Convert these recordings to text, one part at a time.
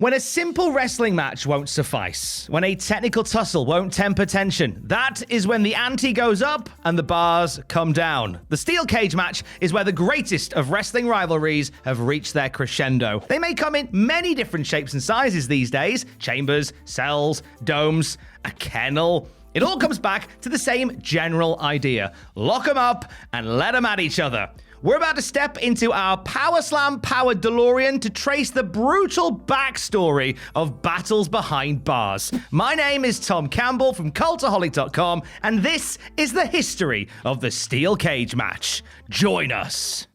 When a simple wrestling match won't suffice, when a technical tussle won't temper tension, that is when the ante goes up and the bars come down. The steel cage match is where the greatest of wrestling rivalries have reached their crescendo. They may come in many different shapes and sizes these days: chambers, cells, domes, a kennel. It all comes back to the same general idea: lock them up and let them at each other. We're about to step into our Power Slam powered DeLorean to trace the brutal backstory of battles behind bars. My name is Tom Campbell from Cultaholic.com, and this is the history of the steel cage match. Join us.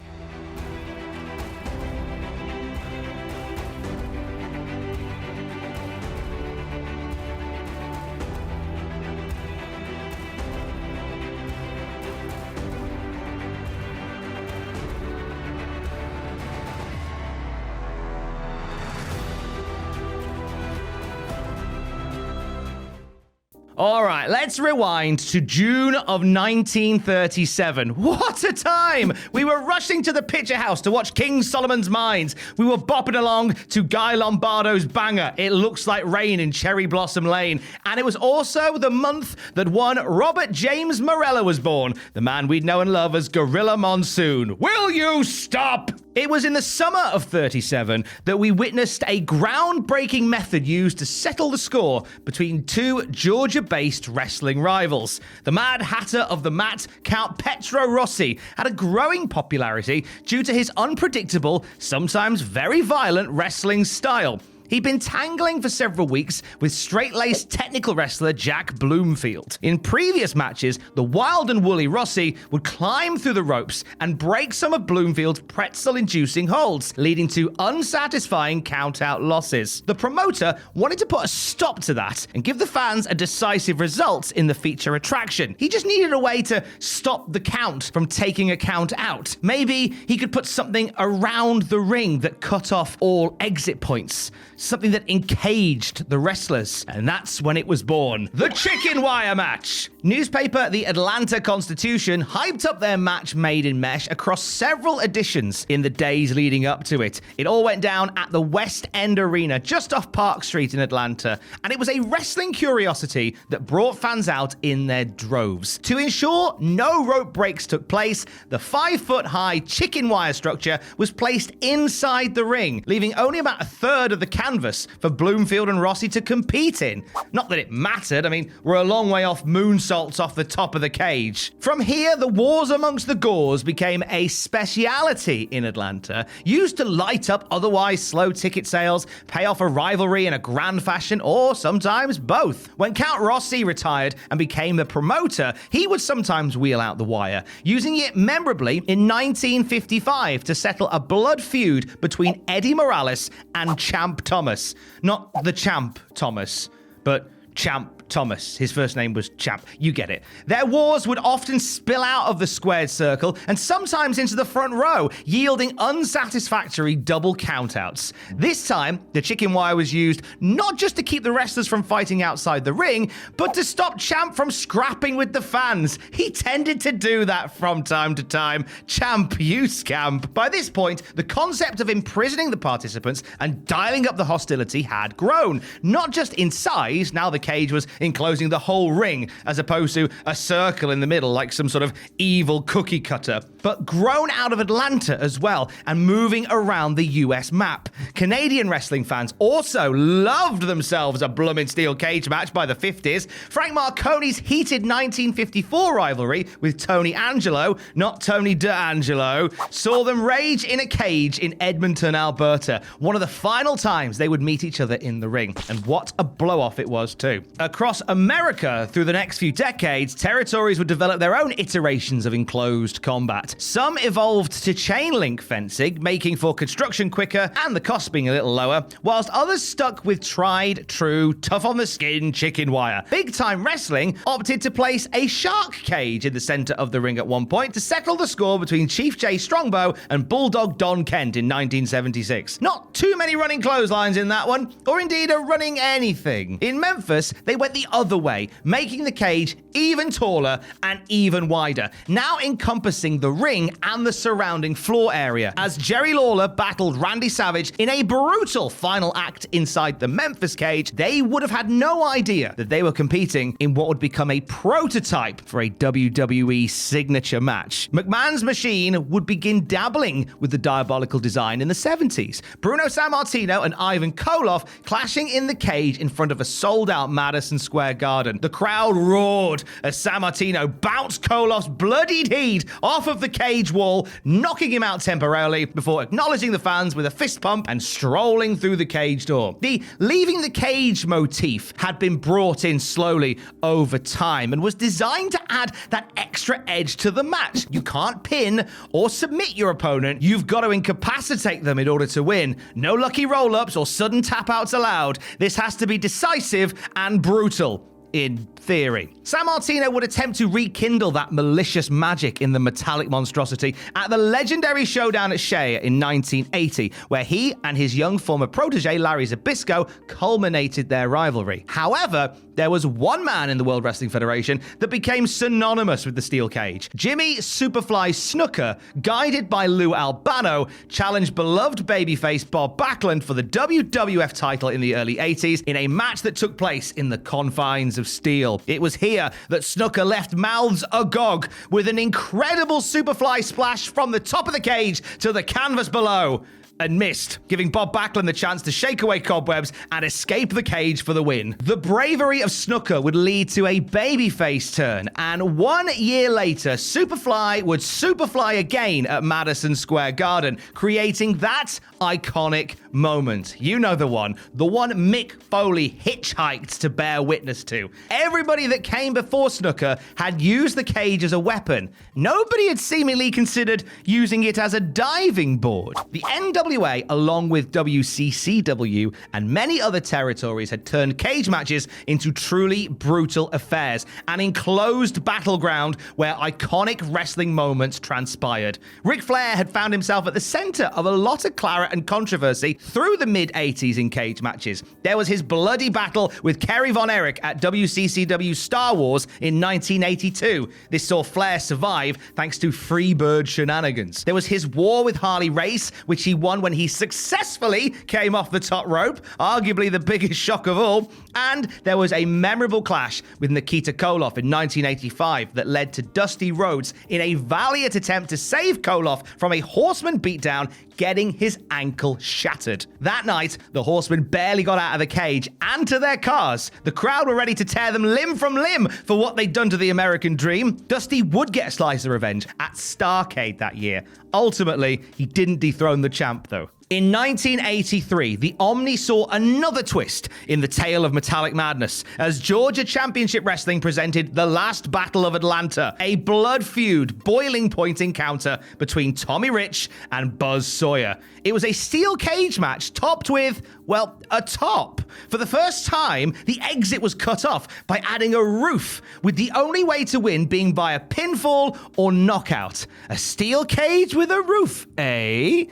All right, let's rewind to June of 1937. What a time! We were rushing to the Picture House to watch King Solomon's Mines. We were bopping along to Guy Lombardo's banger, It Looks Like Rain in Cherry Blossom Lane. And it was also the month that one Robert James Morello was born, the man we'd know and love as Gorilla Monsoon. Will you stop? It was in the summer of 37 that we witnessed a groundbreaking method used to settle the score between two Georgia-based wrestling rivals. The Mad Hatter of the mat, Count Petro Rossi, had a growing popularity due to his unpredictable, sometimes very violent wrestling style. He'd been tangling for several weeks with straight-laced technical wrestler Jack Bloomfield. In previous matches, the wild and woolly Rossi would climb through the ropes and break some of Bloomfield's pretzel-inducing holds, leading to unsatisfying count-out losses. The promoter wanted to put a stop to that and give the fans a decisive result in the feature attraction. He just needed a way to stop the count from taking a count out. Maybe he could put something around the ring that cut off all exit points. Something that encaged the wrestlers. And that's when it was born. The Chicken Wire Match. Newspaper The Atlanta Constitution hyped up their match made in mesh across several editions in the days leading up to it. It all went down at the West End Arena, just off Park Street in Atlanta. And it was a wrestling curiosity that brought fans out in their droves. To ensure no rope breaks took place, the 5-foot-high chicken wire structure was placed inside the ring, leaving only about a third of the canvas for Bloomfield and Rossi to compete in. Not that it mattered. I mean, we're a long way off moonsaults off the top of the cage. From here, the wars amongst the Gores became a speciality in Atlanta, used to light up otherwise slow ticket sales, pay off a rivalry in a grand fashion, or sometimes both. When Count Rossi retired and became the promoter, he would sometimes wheel out the wire, using it memorably in 1955 to settle a blood feud between Eddie Morales and Champ Thomas. Not the Champ Thomas, but Champ Thomas. His first name was Champ. You get it. Their wars would often spill out of the squared circle and sometimes into the front row, yielding unsatisfactory double countouts. This time, the chicken wire was used not just to keep the wrestlers from fighting outside the ring, but to stop Champ from scrapping with the fans. He tended to do that from time to time. Champ, you scamp. By this point, the concept of imprisoning the participants and dialing up the hostility had grown. Not just in size, now the cage was enclosing the whole ring, as opposed to a circle in the middle like some sort of evil cookie cutter, but grown out of Atlanta as well and moving around the US map. Canadian wrestling fans also loved themselves a bloomin' steel cage match by the 50s. Frank Marconi's heated 1954 rivalry with Tony Angelo, not Tony D'Angelo, saw them rage in a cage in Edmonton, Alberta, one of the final times they would meet each other in the ring. And what a blow-off it was too. Across America, through the next few decades, territories would develop their own iterations of enclosed combat. Some evolved to chain link fencing, making for construction quicker and the cost being a little lower, whilst others stuck with tried, true, tough-on-the-skin chicken wire. Big-time wrestling opted to place a shark cage in the center of the ring at one point to settle the score between Chief Jay Strongbow and Bulldog Don Kent in 1976. Not too many running clotheslines in that one, or indeed a running anything. In Memphis, Memphis, they went the other way, making the cage even taller and even wider, now encompassing the ring and the surrounding floor area. As Jerry Lawler battled Randy Savage in a brutal final act inside the Memphis cage, they would have had no idea that they were competing in what would become a prototype for a WWE signature match. McMahon's machine would begin dabbling with the diabolical design in the 70s. Bruno Sammartino and Ivan Koloff clashing in the cage in front of a sold-out Madison Square Garden. The crowd roared as Sammartino bounced Koloff's bloodied head off of the cage wall, knocking him out temporarily before acknowledging the fans with a fist pump and strolling through the cage door. The leaving the cage motif had been brought in slowly over time and was designed to add that extra edge to the match. You can't pin or submit your opponent, you've got to incapacitate them in order to win. No lucky roll-ups or sudden tap-outs allowed. This has to be decisive and brutal. In theory. Sammartino would attempt to rekindle that malicious magic in the metallic monstrosity at the legendary showdown at Shea in 1980, where he and his young former protege Larry Zbyszko culminated their rivalry. However, there was one man in the World Wrestling Federation that became synonymous with the steel cage. Jimmy Superfly Snuka, guided by Lou Albano, challenged beloved babyface Bob Backlund for the WWF title in the early 80s in a match that took place in the confines of steel. It was here that Snuka left mouths agog with an incredible Superfly splash from the top of the cage to the canvas below, and missed, giving Bob Backlund the chance to shake away cobwebs and escape the cage for the win. The bravery of Snuka would lead to a babyface turn, and 1 year later, Superfly would Superfly again at Madison Square Garden, creating that iconic moment. You know the one Mick Foley hitchhiked to bear witness to. Everybody that came before Snuka had used the cage as a weapon. Nobody had seemingly considered using it as a diving board. The NWA, along with WCCW and many other territories, had turned cage matches into truly brutal affairs, an enclosed battleground where iconic wrestling moments transpired. Ric Flair had found himself at the center of a lot of claret and controversy through the mid-80s in cage matches. There was his bloody battle with Kerry Von Erich at WCCW Star Wars in 1982. This saw Flair survive thanks to Freebird shenanigans. There was his war with Harley Race, which he won when he successfully came off the top rope, arguably the biggest shock of all. And there was a memorable clash with Nikita Koloff in 1985 that led to Dusty Rhodes, in a valiant attempt to save Koloff from a Horseman beatdown, getting his ankle shattered. That night, the Horsemen barely got out of the cage and to their cars. The crowd were ready to tear them limb from limb for what they'd done to the American Dream. Dusty would get a slice of revenge at Starrcade that year. Ultimately, he didn't dethrone the champ, though. In 1983, the Omni saw another twist in the tale of Metallic Madness as Georgia Championship Wrestling presented The Last Battle of Atlanta, a blood feud, boiling point encounter between Tommy Rich and Buzz Sawyer. It was a steel cage match topped with, well, a top. For the first time, the exit was cut off by adding a roof, with the only way to win being by a pinfall or knockout. A steel cage with a roof, eh?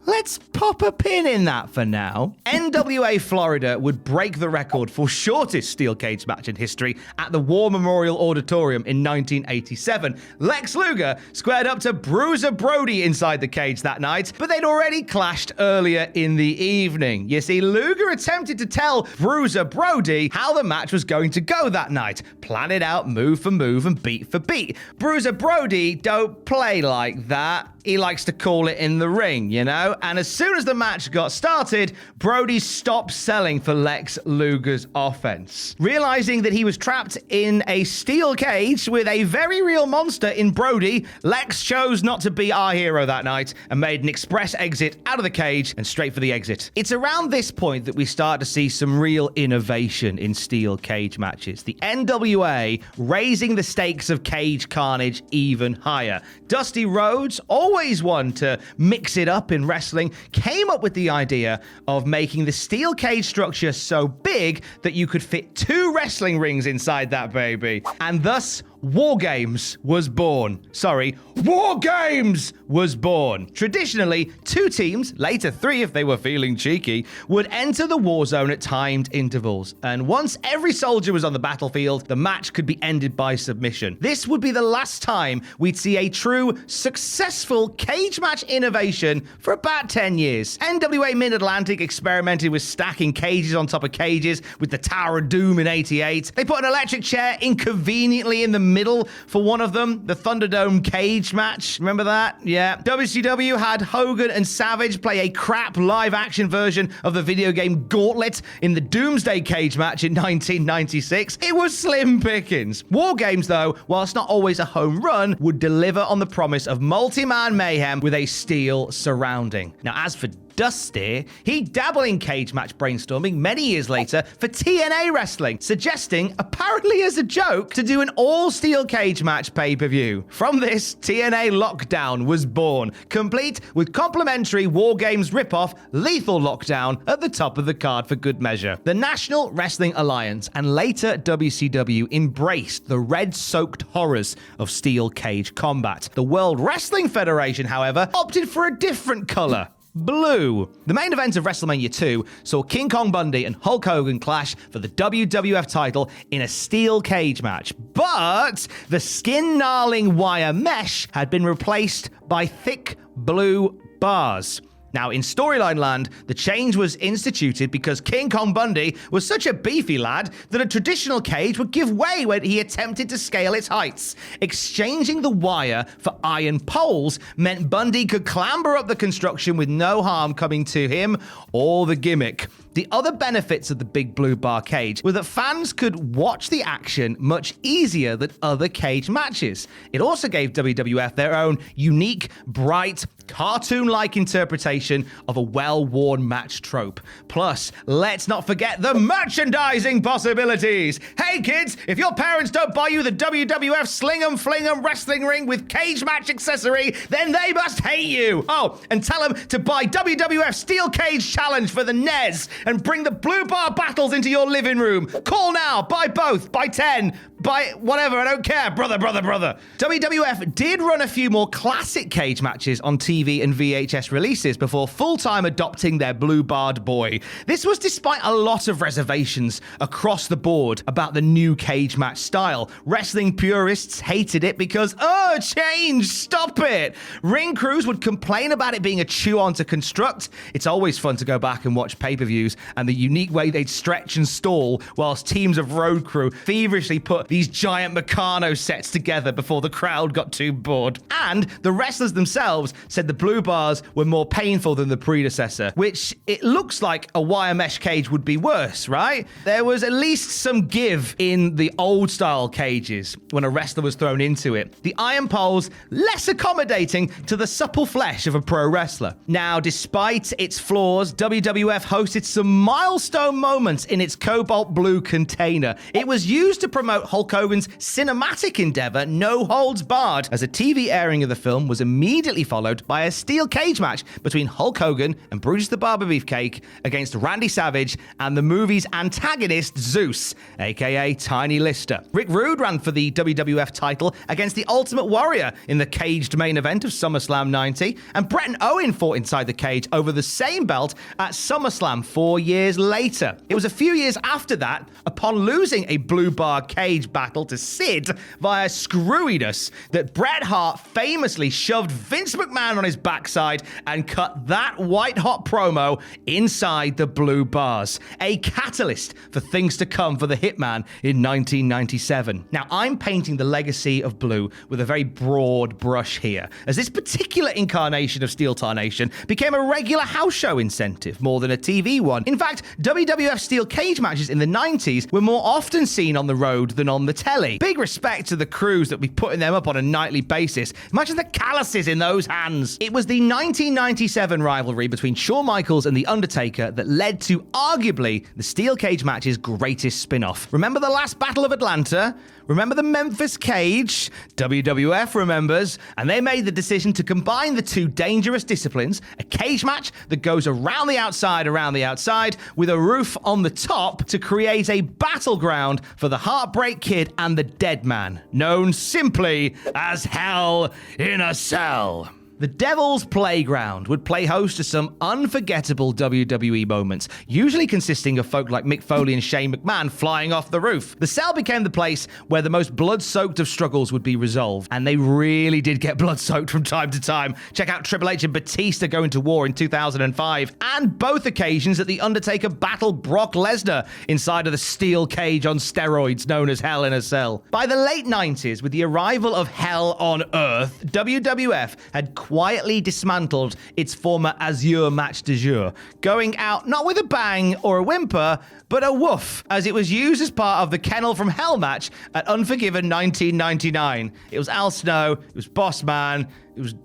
Let's pop a pin in that for now. NWA Florida would break the record for shortest steel cage match in history at the War Memorial Auditorium in 1987. Lex Luger squared up to Bruiser Brody inside the cage that night, but they'd already clashed earlier in the evening. You see, Luger attempted to tell Bruiser Brody how the match was going to go that night. Plan it out move for move and beat for beat. Bruiser Brody don't play like that. He likes to call it in the ring, you know? And as soon as the match got started, Brody stopped selling for Lex Luger's offense. Realizing that he was trapped in a steel cage with a very real monster in Brody, Lex chose not to be our hero that night and made an express exit out of the cage and straight for the exit. It's around this point that we start to see some real innovation in steel cage matches. The NWA raising the stakes of cage carnage even higher. Dusty Rhodes, always one to mix it up in wrestling, came up with the idea of making the steel cage structure so big that you could fit 2 wrestling rings inside that baby, and thus War Games was born. War Games was born. Traditionally, 2 teams, later 3 if they were feeling cheeky, would enter the war zone at timed intervals. And once every soldier was on the battlefield, the match could be ended by submission. This would be the last time we'd see a true, successful cage match innovation for about 10 years. NWA Mid-Atlantic experimented with stacking cages on top of cages with the Tower of Doom in '88. They put an electric chair inconveniently in the middle for one of them, the Thunderdome cage match. Remember that? Yeah. WCW had Hogan and Savage play a crap live-action version of the video game Gauntlet in the Doomsday cage match in 1996. It was slim pickings. War Games, though, whilst not always a home run, would deliver on the promise of multi-man mayhem with a steel surrounding. Now, as for Dusty, he'd dabble in cage match brainstorming many years later for TNA wrestling, suggesting, apparently as a joke, to do an all-steel cage match pay-per-view. From this, TNA Lockdown was born, complete with complimentary War Games ripoff Lethal Lockdown at the top of the card for good measure. The National Wrestling Alliance and later WCW embraced the red-soaked horrors of steel cage combat. The World Wrestling Federation, however, opted for a different color. Blue. The main event of WrestleMania 2 saw King Kong Bundy and Hulk Hogan clash for the WWF title in a steel cage match. But the skin-gnarling wire mesh had been replaced by thick blue bars. Now, in storyline land, the change was instituted because King Kong Bundy was such a beefy lad that a traditional cage would give way when he attempted to scale its heights. Exchanging the wire for iron poles meant Bundy could clamber up the construction with no harm coming to him or the gimmick. The other benefits of the big blue bar cage were that fans could watch the action much easier than other cage matches. It also gave WWF their own unique, bright, cartoon-like interpretation of a well-worn match trope. Plus, let's not forget the merchandising possibilities. Hey kids, if your parents don't buy you the WWF Sling 'em Fling 'em wrestling ring with cage match accessory, then they must hate you. Oh, and tell them to buy WWF Steel Cage Challenge for the NES and bring the blue bar battles into your living room. Call now, buy both, buy 10, buy whatever, I don't care. Brother. WWF did run a few more classic cage matches on TV and VHS releases before full-time adopting their blue-barred boy. This was despite a lot of reservations across the board about the new cage match style. Wrestling purists hated it because, change, stop it. Ring crews would complain about it being a chew-on to construct. It's always fun to go back and watch pay-per-views and the unique way they'd stretch and stall whilst teams of road crew feverishly put these giant Meccano sets together before the crowd got too bored. And the wrestlers themselves said the blue bars were more painful than the predecessor, which it looks like a wire mesh cage would be worse, right? There was at least some give in the old style cages when a wrestler was thrown into it. The iron poles less accommodating to the supple flesh of a pro wrestler. Now, despite its flaws, WWF hosted some milestone moments in its cobalt blue container. It was used to promote Hulk Hogan's cinematic endeavor, No Holds Barred, as a TV airing of the film was immediately followed by a steel cage match between Hulk Hogan and Brutus the Barber Beefcake against Randy Savage and the movie's antagonist Zeus, aka Tiny Lister. Rick Rude ran for the WWF title against the Ultimate Warrior in the caged main event of SummerSlam 90, and Bret and Owen fought inside the cage over the same belt at SummerSlam 4 years later. It was a few years after that, upon losing a blue bar cage battle to Sid via screwiness, that Bret Hart famously shoved Vince McMahon on his backside and cut that white-hot promo inside the blue bars. A catalyst for things to come for the Hitman in 1997. Now, I'm painting the legacy of blue with a very broad brush here, as this particular incarnation of Steel Tarnation became a regular house show incentive more than a TV one. In fact, WWF steel cage matches in the 90s were more often seen on the road than on the telly. Big respect to the crews that be putting them up on a nightly basis. Imagine the calluses in those hands. It was the 1997 rivalry between Shawn Michaels and The Undertaker that led to arguably the steel cage match's greatest spin-off. Remember the last Battle of Atlanta? Remember the Memphis Cage? WWF remembers, and they made the decision to combine the two dangerous disciplines, a cage match that goes around the outside, with a roof on the top to create a battleground for the Heartbreak Kid and the Dead Man, known simply as Hell in a Cell. The Devil's Playground would play host to some unforgettable WWE moments, usually consisting of folk like Mick Foley and Shane McMahon flying off the roof. The cell became the place where the most blood-soaked of struggles would be resolved, and they really did get blood-soaked from time to time. Check out Triple H and Batista going to war in 2005, and both occasions that The Undertaker battled Brock Lesnar inside of the steel cage on steroids known as Hell in a Cell. By the late 90s, with the arrival of Hell on Earth, WWF had quietly dismantled its former Azure match du jour, going out not with a bang or a whimper, but a woof, as it was used as part of the Kennel from Hell match at Unforgiven 1999. It was Al Snow, it was Boss Man, it was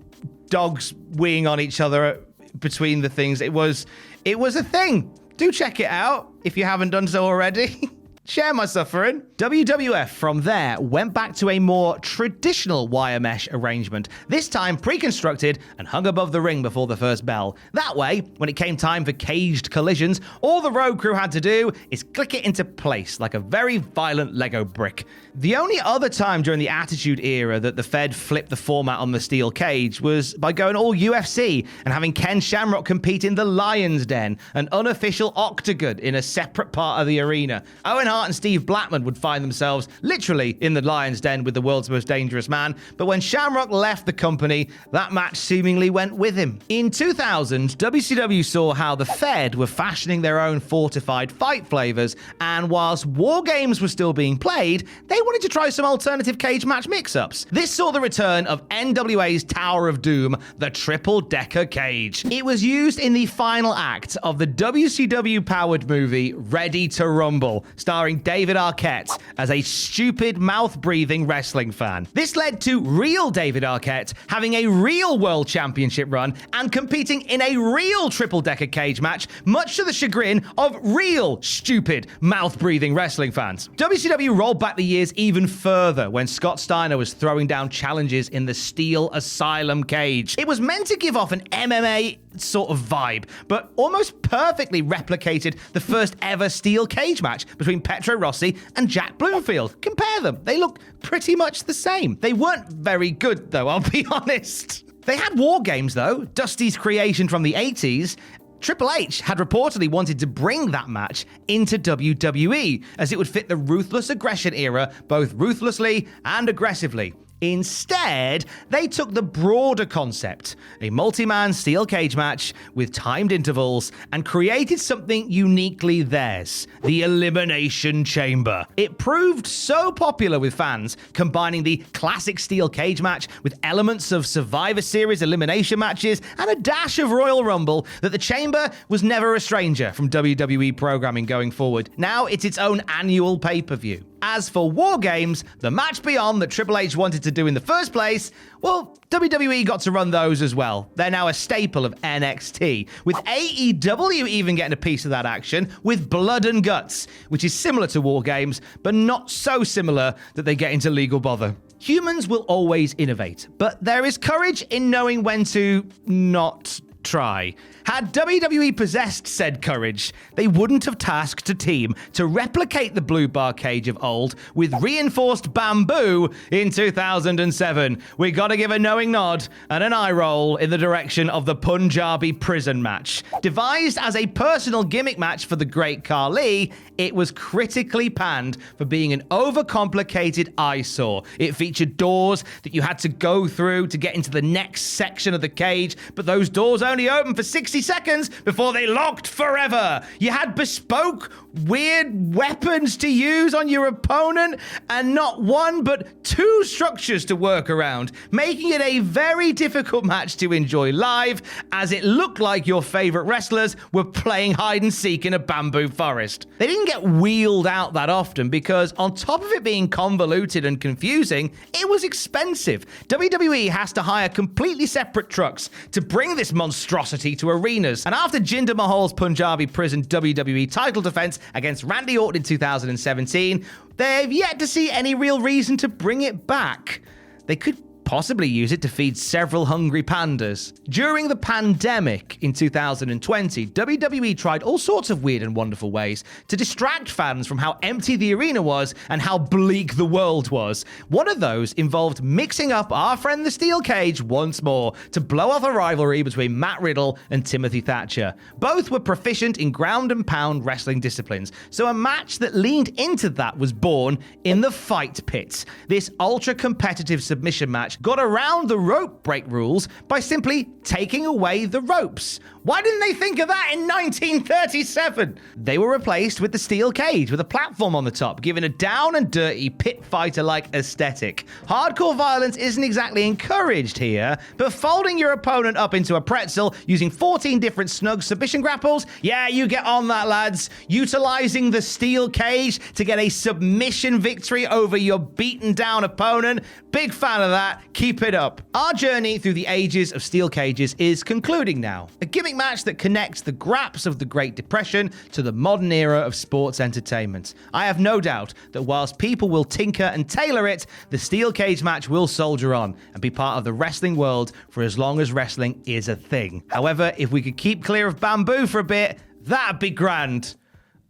dogs weeing on each other between the things. It was a thing. Do check it out if you haven't done so already. Share my suffering. WWF from there went back to a more traditional wire mesh arrangement, this time pre-constructed and hung above the ring before the first bell. That way, when it came time for caged collisions, all the road crew had to do is click it into place like a very violent Lego brick. The only other time during the Attitude Era that the Fed flipped the format on the steel cage was by going all UFC and having Ken Shamrock compete in the Lion's Den, an unofficial octagon in a separate part of the arena. Owen Hart and Steve Blackman would find themselves literally in the Lion's Den with the world's most dangerous man, but when Shamrock left the company, that match seemingly went with him. In 2000, WCW saw how the Fed were fashioning their own fortified fight flavors, and whilst War Games were still being played, they wanted to try some alternative cage match mix-ups. This saw the return of NWA's Tower of Doom, the triple-decker cage. It was used in the final act of the WCW-powered movie Ready to Rumble, starring David Arquette as a stupid, mouth-breathing wrestling fan. This led to real David Arquette having a real world championship run and competing in a real triple-decker cage match, much to the chagrin of real, stupid, mouth-breathing wrestling fans. WCW rolled back the years even further when Scott Steiner was throwing down challenges in the Steel Asylum cage. It was meant to give off an MMA sort of vibe, but almost perfectly replicated the first ever steel cage match between Petro Rossi and Jack Bloomfield. Compare them. They look pretty much the same. They weren't very good, though, I'll be honest. They had War Games, though, Dusty's creation from the 80s. Triple H had reportedly wanted to bring that match into WWE, as it would fit the Ruthless Aggression era both ruthlessly and aggressively. Instead, they took the broader concept, a multi-man steel cage match with timed intervals, and created something uniquely theirs, the Elimination Chamber. It proved so popular with fans, combining the classic steel cage match with elements of Survivor Series elimination matches and a dash of Royal Rumble, that the Chamber was never a stranger from WWE programming going forward. Now it's its own annual pay-per-view. As for War Games, the match beyond that Triple H wanted to do in the first place, well, WWE got to run those as well. They're now a staple of NXT, with AEW even getting a piece of that action with Blood and Guts, which is similar to War Games, but not so similar that they get into legal bother. Humans will always innovate, but there is courage in knowing when to not try. Had WWE possessed said courage, they wouldn't have tasked a team to replicate the blue bar cage of old with reinforced bamboo in 2007. We gotta give a knowing nod and an eye roll in the direction of the Punjabi prison match. Devised as a personal gimmick match for the great Khali, it was critically panned for being an overcomplicated eyesore. It featured doors that you had to go through to get into the next section of the cage, but those doors only opened for 60 seconds before they locked forever. You had bespoke, weird weapons to use on your opponent, and not one but two structures to work around, making it a very difficult match to enjoy live, as it looked like your favorite wrestlers were playing hide and seek in a bamboo forest. They didn't get wheeled out that often because, on top of it being convoluted and confusing, it was expensive. WWE has to hire completely separate trucks to bring this monstrosity to arenas, and after Jinder Mahal's Punjabi prison WWE title defense against Randy Orton in 2017, they've yet to see any real reason to bring it back. They could possibly use it to feed several hungry pandas. During the pandemic in 2020, WWE tried all sorts of weird and wonderful ways to distract fans from how empty the arena was and how bleak the world was. One of those involved mixing up our friend the Steel Cage once more to blow off a rivalry between Matt Riddle and Timothy Thatcher. Both were proficient in ground and pound wrestling disciplines, so a match that leaned into that was born in the Fight Pit. This ultra-competitive submission match got around the rope break rules by simply taking away the ropes. Why didn't they think of that in 1937? They were replaced with the steel cage with a platform on the top, giving a down and dirty pit fighter-like aesthetic. Hardcore violence isn't exactly encouraged here, but folding your opponent up into a pretzel using 14 different snug submission grapples, yeah, you get on that, lads. Utilizing the steel cage to get a submission victory over your beaten down opponent. Big fan of that. Keep it up. Our journey through the ages of steel cages is concluding now. A gimmick match that connects the graps of the Great Depression to the modern era of sports entertainment. I have no doubt that whilst people will tinker and tailor it, the steel cage match will soldier on and be part of the wrestling world for as long as wrestling is a thing. However, if we could keep clear of bamboo for a bit, that'd be grand.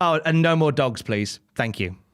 Oh, and no more dogs, please. Thank you.